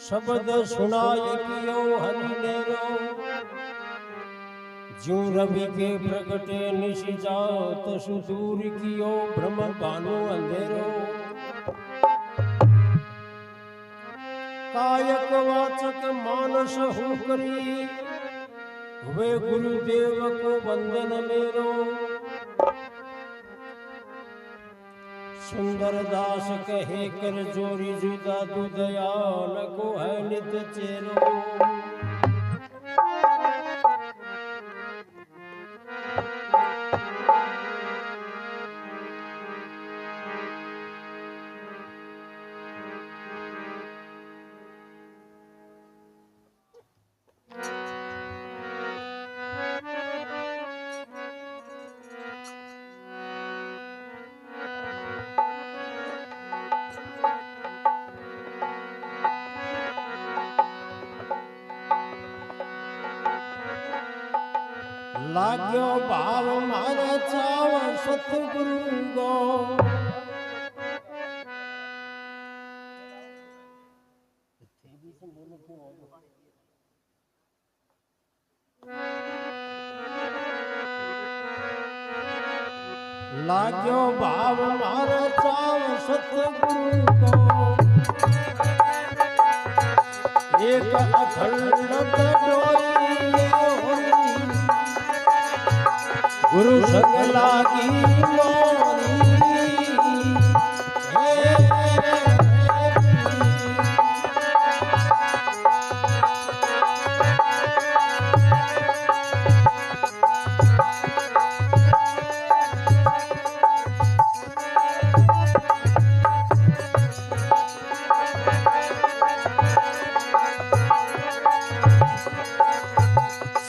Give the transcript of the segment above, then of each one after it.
शब्द सुनाए कियो हरि नेरो ज्यों रवि के प्रगटे निशि जात सुदूर कियो ब्रह्म भानु अंधेरो कायक वाचक मानस हूँ करी वे गुरुदेव को वंदन मेरो सुंदर दास कहे कर जोरी जुदा दुदयाल को है नित चेरो लाग्यो भाव मारे चाव सतगुरु गो लाग्यो भाव मारे चाव सतगुरु गो एक अखंड डोरी गुरु संग लागी मोरी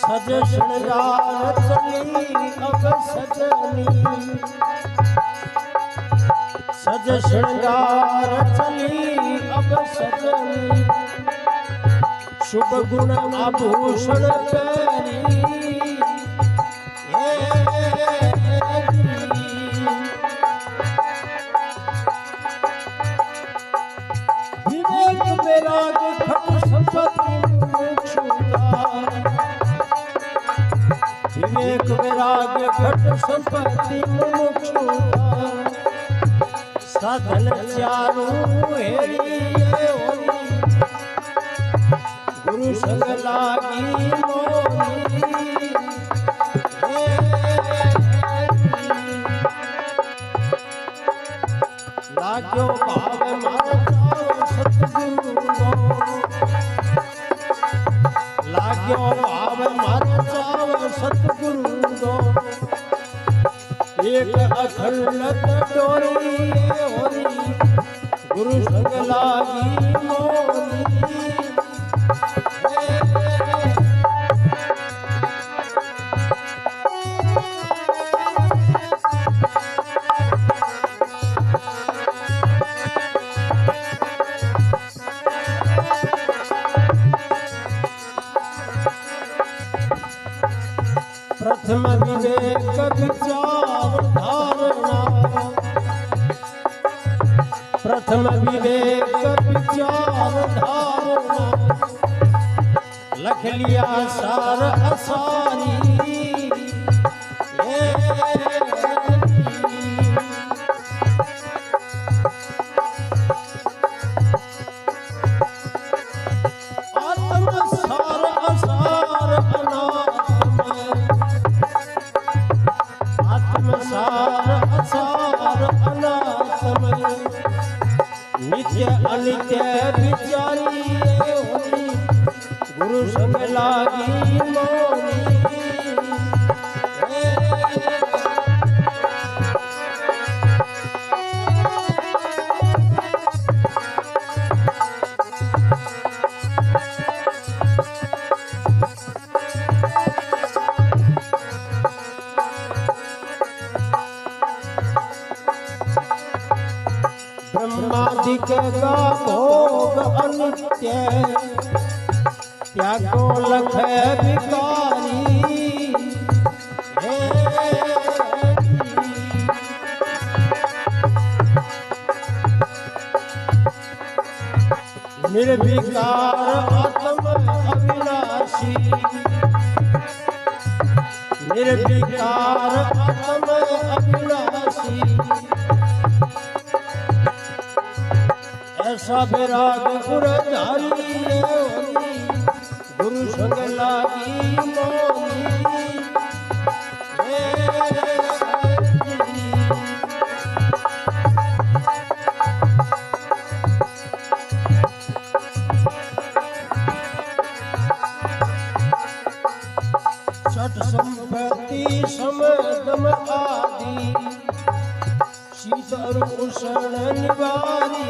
सज श्रृंगार चली अब सजनी सज श्रृंगार चली अब सजनी शुभ गुण आभूषण पहनी विवेक वैराग खट संपत्ति विवेक वैराग घट संपत्ति मुमुक्षुता साधन चारू हेरी गुरु संग लागी मोरी लाग्यो भाव मारो सतगुरु गो लाग्यो भाव मारो सतगुरु गो एक अखंड डोरी होरी गुरु संग लागी मोरी प्रथम विवेक विचार धारणा प्रथम विवेक विचार धारणा लख लिया सार असारी आत्म सार असार सार असार अनात्मय नित्य अनित्य विचारी होई गुरु संग लागी मोरी ब्रह्मादिक का भोग अनित्य त्यागो लख विकारी निर्विकार आत्म अविनाशी, निर्विकार आत्म अविनाशी, ऐसा विराग गुरधारी गुरु संग लागी मोही। छठ संपत्ति समदम आदि, शीतल उष्ण निवारी।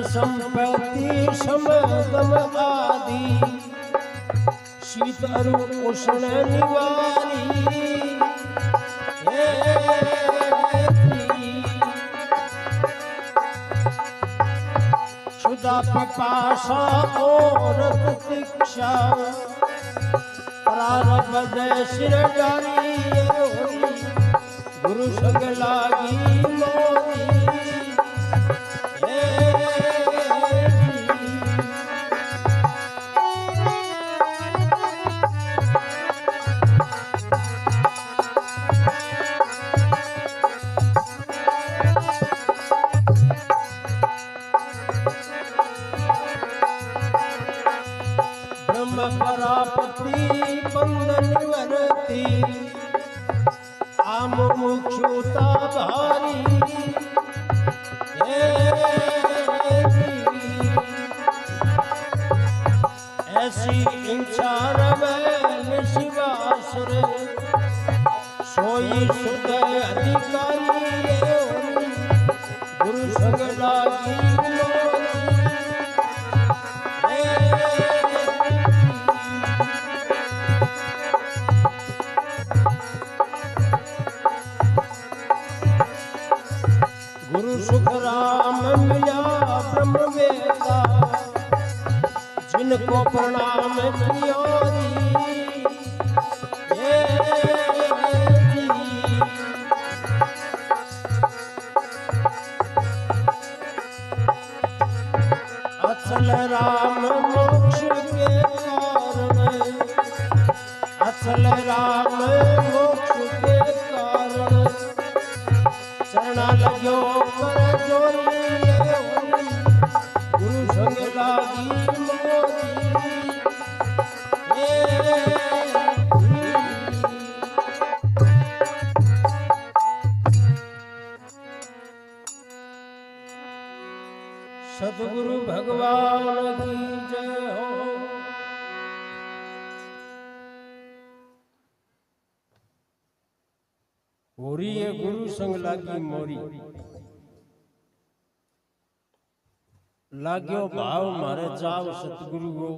संपत्ति समदम आदि, शीतल उष्ण निवारी। क्षुधा पिपासा और तितिक्षा, प्रारब्ध सिर डारी। गुरु संग लागी मोही। परापति बंधन वरती, आम मुक्षुता भारी। ऐसी इच्छा रवैल शिवासुर, सोई सुध अधिकारी। गुरु संग लागी सुख राम मिला ब्रह्म वेदा, जिनको प्रणाम कियो। अचल राम मोक्ष के कारण, अचल राम मोक्ष के कारण, चरणा लग्यो पर जोरी। गुरु संग लागी मोही। सद्गुरु भगवान की जय हो। होरी है गुरु संग लागी मोरी, लाग्यो भाव मारे जाव सतगुरु हो,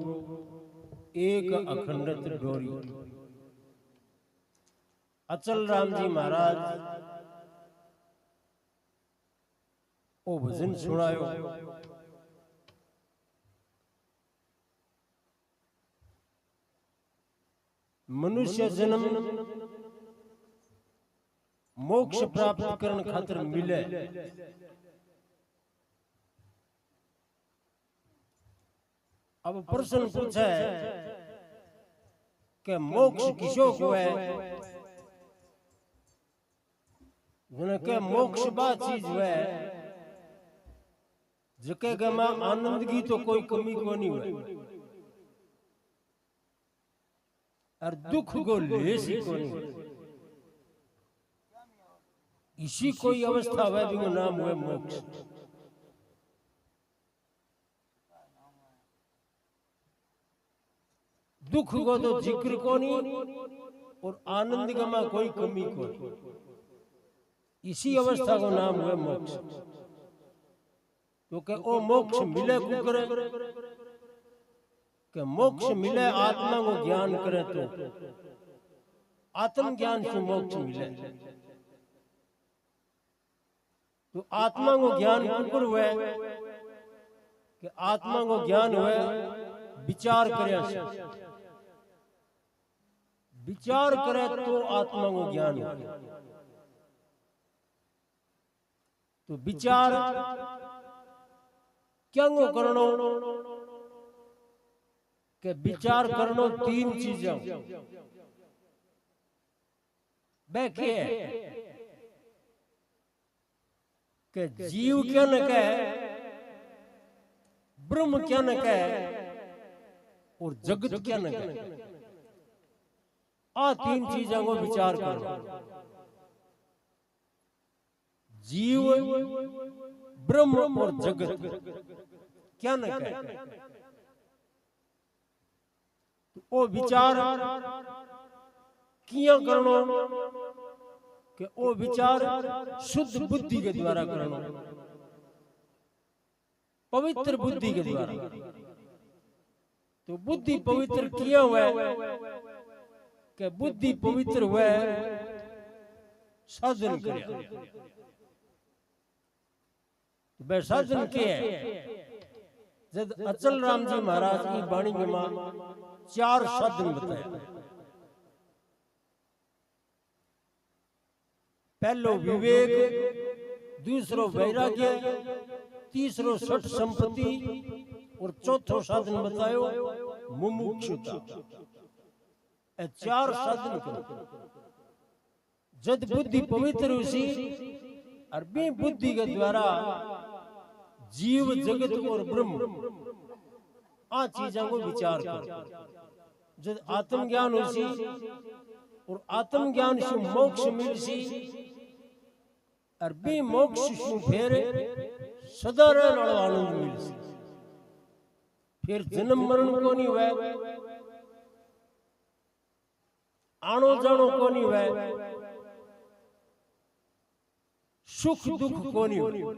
एक अखंडत डोरी। अचल राम जी महाराज ओ भजन सुनायो। मनुष्य जन्म मोक्ष प्राप्त करने खातिर मिले, अब प्रश्न पूछा है कि मोक्ष किसो को है? के मोक्ष बा चीज है जके गमा आनंद की तो कोई कमी को नहीं हुए, और दुख को लेस को नहीं। इसी कोई अवस्था है जिसका नाम हुआ मोक्ष। दुख को तो जिक्र को नहीं और आनंद गमा कोई कमी को नहीं। इसी अवस्था को नाम हुआ मोक्ष। तो के ओ मोक्ष मिले को करे के मोक्ष मिले आत्मा को ज्ञान करे तो आत्म ज्ञान से मोक्ष मिले। तो आत्मा को ज्ञान कुकर हुए कि आत्मा को ज्ञान हुए विचार करे, विचार करे तो आत्मा को ज्ञान हुए। तो विचार क्या करनो के विचार करनो तीन चीजें बैठे के जीव क्या न कहे, ब्रह्म क्या न कहे और जगत क्या न कहे। आ तीन चीजों को विचार करो। जीव, ब्रह्म और जगत क्या न कहे। वो विचार किया करनो कि वो विचार शुद्ध बुद्धि के द्वारा करनो, पवित्र बुद्धि के द्वारा। तो बुद्धि पवित्र किया हुआ है कि बुद्धि पवित्र हुआ है साधन करे। तो साधन के है जब अचल राम जी महाराज की वाणी में चार साधन बताए। पहलो विवेक, दूसरो वैराग्य, तीसरो सठ संपत्ति और चौथो साधन बतायो मुमुक्षुता। चार साधन करो जद बुद्धि पवित्र हुई और बे बुद्धि के द्वारा जीव, जगत और ब्रह्म आ चीजों को विचार करो। जब आत्मज्ञान हुई और आत्मज्ञान से मोक्ष मिलसी और बे मोक्ष से फिर सदा रहने वाला आनंद मिलसी। फिर जन्म मरण को नहीं हुआ, आनो जानो को नहीं हुआ, सुख दुख को नहीं हुआ।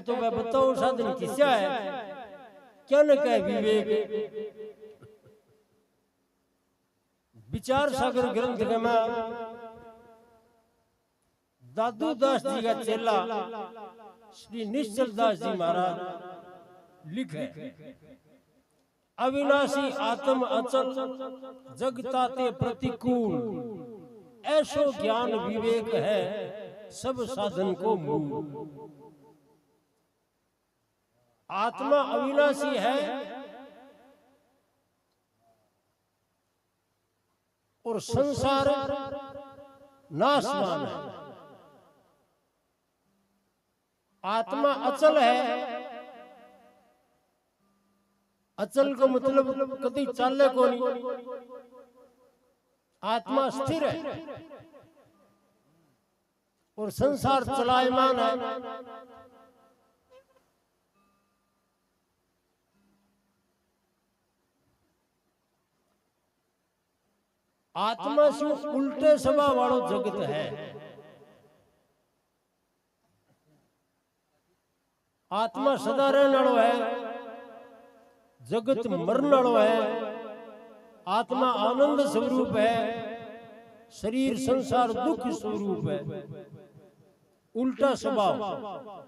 तो मैं बताऊं साधन किस्सा है क्या न कहे विवेक। विचार सागर ग्रंथ में दादू दास जी का चेला श्री निश्चल दास जी महाराज लिखे, अविनाशी आत्म अचल जगताते प्रतिकूल, ऐसो ज्ञान विवेक है सब साधन को मूल। आत्मा अविनाशी है और संसार नाशवान है। आत्मा अचल है, अचल का मतलब कभी चाले को नहीं। आत्मा स्थिर है और संसार चलायमान है। आत्मा से उल्टे स्वभाव वालो जगत है। आत्मा सदा रहने वालो है, जगत मरण वालो है। आत्मा आनंद स्वरूप है, शरीर संसार दुख स्वरूप है। उल्टा स्वभाव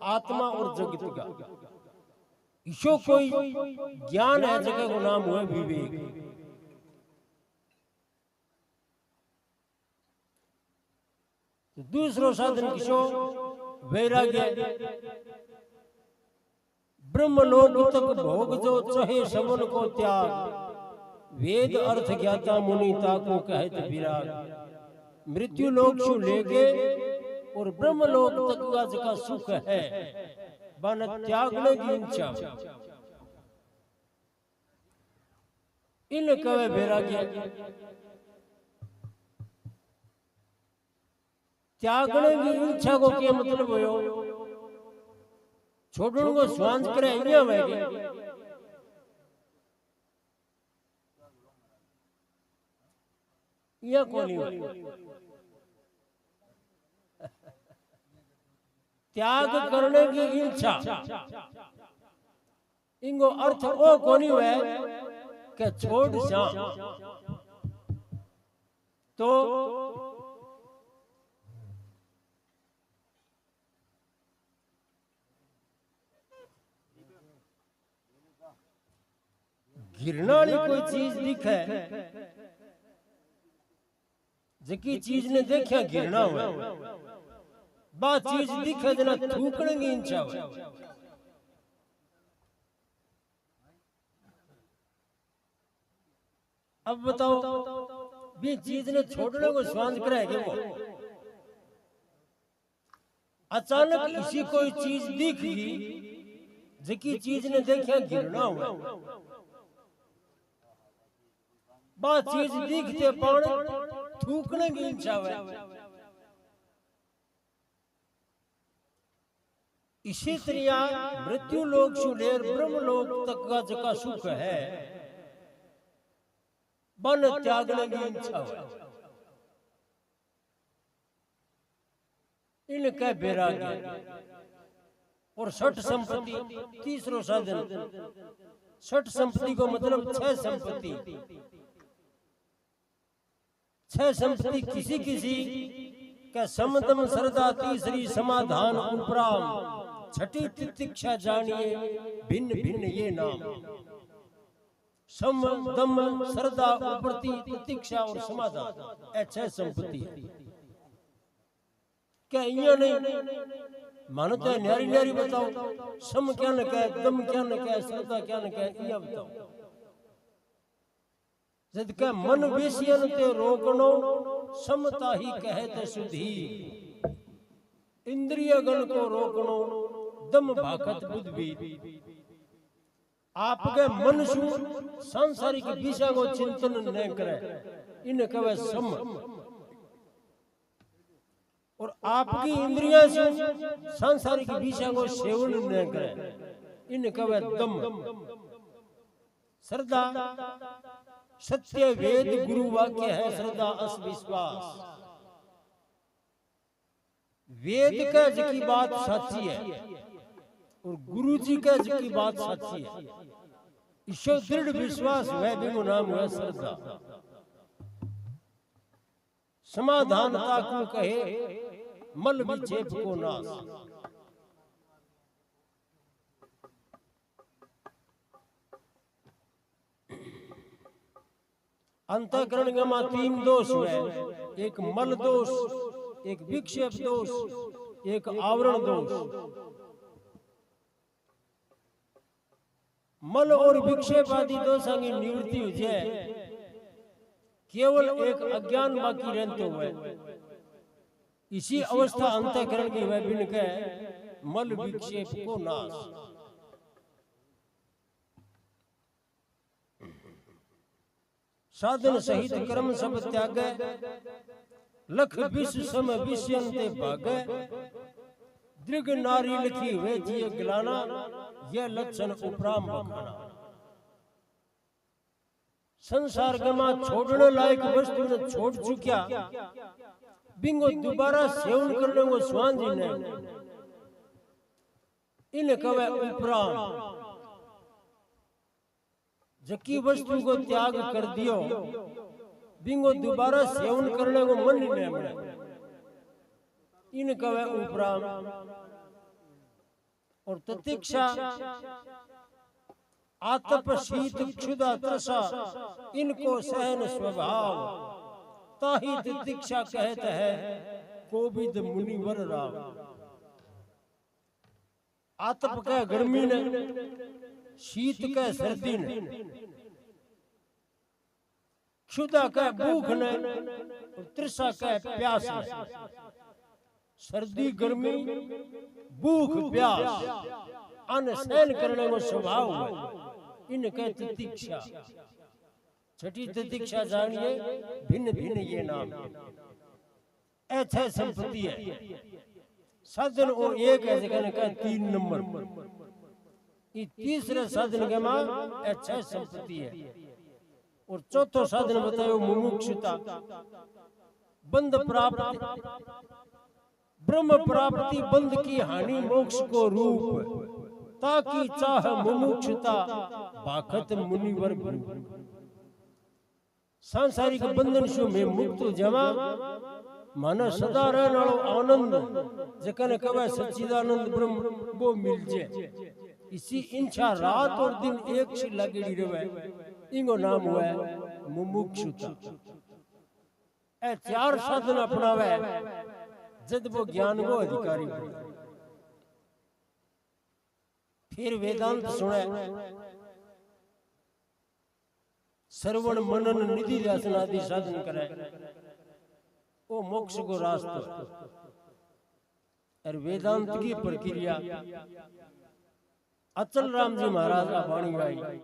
आत्मा और जगत का। इसो कोई ज्ञान है जगह को नाम हुआ विवेक। दूसरो साधन किसो वैराग्य। ब्रह्मलोक तक भोग जो चाहे सबन को त्याग, वेद अर्थ ज्ञाता मुनि ताको कहत विराग। मृत्यु लोक से लेके और ब्रह्मलोक तक का जका सुख है बन त्यागने की इच्छा। इन कवे वैराग्य। त्यागने की इच्छा को क्या मतलब हो? छोड़ने को स्वांत करे या कोनी त्याग करने की इच्छा, इनको अर्थ ओ कोनी हुए के छोड़ जा। तो गिरना वाली कोई चीज दिखे, जकी चीज ने देखा गिरना हुआ, बा चीज दिखे जना थूकने की इच्छा हुआ। अब बताओ भी चीज ने छोड़ने को स्वांत करेगा वो। अचानक इसी कोई चीज दिख गई, जकी चीज ने देखा गिरना हुआ, बा चीज दिखते पण थूकने की इच्छा हुआ। इसी तरह मृत्यु लोक से लेर ब्रह्म लोक तक का जका सुख है, बन त्यागने की इच्छा हुआ। इनके बैराग्य और छठ संपत्ति, तीसरो साधन। छठ संपत्ति को मतलब छह संपत्ति। छह संपत्ति किसी किसी का समदम श्रद्धा, तीसरी समाधान, उपराम, छठी तितिक्षा जानिए भिन्न भिन्न ये नाम। सम दम श्रद्धा, उपरति, तितिक्षा और समाधान, ये छह संपत्ति है। क्या इया नहीं मानते है? न्यारी न्यारी बताओ, सम क्या न कहे, दम क्या न कहे, श्रद्धा क्या न कहे, इया बताओ। जद के मन विषयन ते रोकनो, समता ही कहते सुधी। इंद्रिय गण को रोकनो, दम भाखत बुद्धि। आपके मन सु सांसारिक विषय को चिंतन न करे, इन कहे सम। और आपकी इंद्रियां से सांसारिक विषय को सेवन न करे, इन कहे दम। श्रद्धा सत्य वेद गुरु वाक्य है, श्रद्धा अस विश्वास। वेद का जी की बात सच्ची है और गुरु जी का जी की बात सच्ची है, ईश्वर दृढ़ विश्वास वह भी नाम है श्रद्धा। समाधानता को कहे मल विक्षेप को नाश। अंतःकरण के तीन दोष है, एक मल दोष, एक विक्षेप दोष, एक आवरण दोष। मल और विक्षेप आदि दोषों की निवृत्ति हो जाए, केवल एक अज्ञान बाकी रहते हुए, इसी अवस्था अंतःकरण की वह बिन के मल विक्षेप को नाश। साधन सहित कर्म सब त्यागे, लख विष सम विषयंते भागे। दृग नारी लिखी हुए जिये गिलाना, यह लक्षण उपराम बखाना। संसार गमा छोड़ने लायक वस्तु ने छोड़ चुकिया, बिंगो दोबारा सेवन करने को स्वान जी ने। इन कवे उपराम। जकी वस्तु को त्याग कर दियो, बिंगो दोबारा सेवन करने को मन नहीं बने। इन कवे उपराम। और तितिक्षा आतप शीत क्षुधा तृषा, इनको सहन स्वभाव। ताही तितिक्षा कहते हैं कोविद मुनिवर राव। आतप का गर्मी ने, शीत का सर्दी ने, क्षुधा का भूख ने, और तृषा का प्यास ने। सर्दी गर्मी भूख प्यास अन्न सहन करने को स्वभाव है, इनके तितिक्षा। छठी तितिक्षा जानिए भिन्न भिन्न ये नाम। ऐसे संपत्ति है साधन, और एक है जगह का 3 नंबर। ये तीसरे साधन के मां अच्छा संपत्ति है। और चौथो साधन बताओ मुमुक्षुता, बंध प्राप्त। ब्रह्म प्राप्ति बंध की हानि मोक्ष को रूप, ताकि चाह मुमुक्षुता बाखत मुनिवर भूप। सांसारिक बंधन शु में मुक्त जमा माना सदा रहने वालो आनंद जकने कवे सच्चिदानंद ब्रह्म वो मिल जाए। इसी इंछा रात और दिन एक सी लगड़ी रहे, इनको नाम हुआ मुमुक्षुता। ए चार साधन अपनावे जद वो ज्ञान को अधिकारी बने। फिर वेदांत सुने, श्रवण मनन निधि ध्यान आदि साधन करे, वो मोक्ष को रास्ता। और वेदांत की प्रक्रिया अचल राम जी महाराज का वाणी गाई।